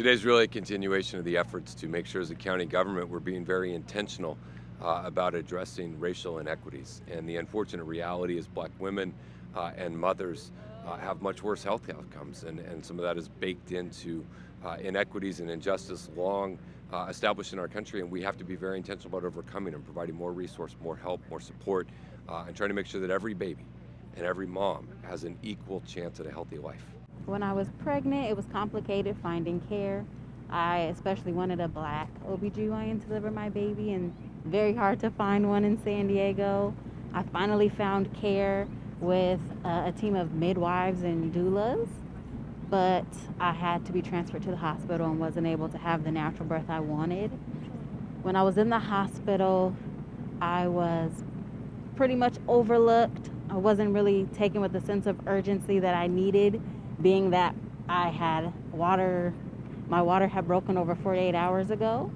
Today's really a continuation of the efforts to make sure as a county government we're being very intentional about addressing racial inequities. And the unfortunate reality is black women and mothers have much worse health outcomes. And some of that is baked into inequities and injustice long established in our country. And we have to be very intentional about overcoming them, providing more resource, more help, more support, and trying to make sure that every baby and every mom has an equal chance at a healthy life. When I was pregnant, it was complicated finding care. I especially wanted a black OBGYN to deliver my baby, and very hard to find one in San Diego. I finally found care with a team of midwives and doulas, but I had to be transferred to the hospital and wasn't able to have the natural birth I wanted. When I was in the hospital, I was pretty much overlooked. I wasn't really taken with the sense of urgency that I needed, being that I had my water had broken over 48 hours ago.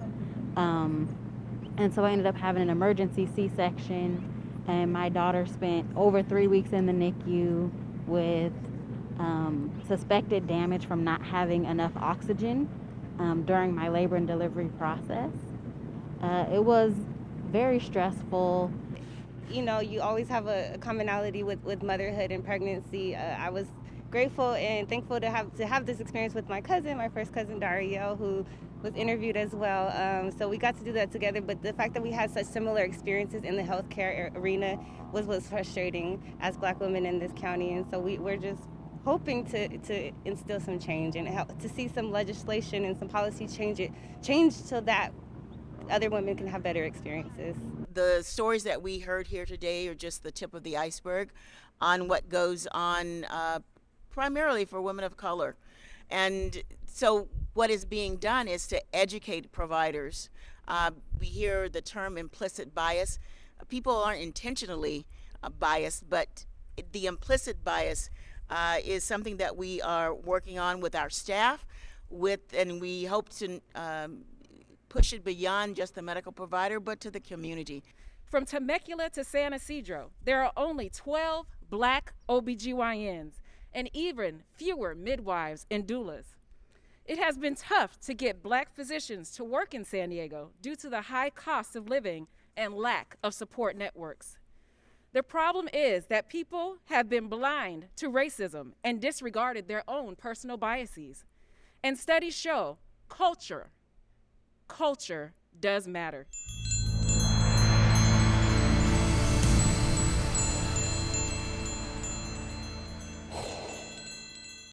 And so I ended up having an emergency C-section, and my daughter spent over 3 weeks in the NICU with suspected damage from not having enough oxygen during my labor and delivery process. It was very stressful. You know, you always have a commonality with motherhood and pregnancy. I was grateful and thankful to have this experience with my cousin, my first cousin Dario, who was interviewed as well. So we got to do that together. But the fact that we had such similar experiences in the healthcare arena was frustrating as Black women in this county. And so we're just hoping to instill some change and help to see some legislation and some policy change so that other women can have better experiences. The stories that we heard here today are just the tip of the iceberg on what goes on primarily for women of color. And so what is being done is to educate providers. We hear the term implicit bias. People aren't intentionally biased, but the implicit bias is something that we are working on with our staff, and we hope to push it beyond just the medical provider, but to the community. From Temecula to San Ysidro, there are only 12 Black OBGYNs and even fewer midwives and doulas. It has been tough to get Black physicians to work in San Diego due to the high cost of living and lack of support networks. The problem is that people have been blind to racism and disregarded their own personal biases. And studies show culture does matter.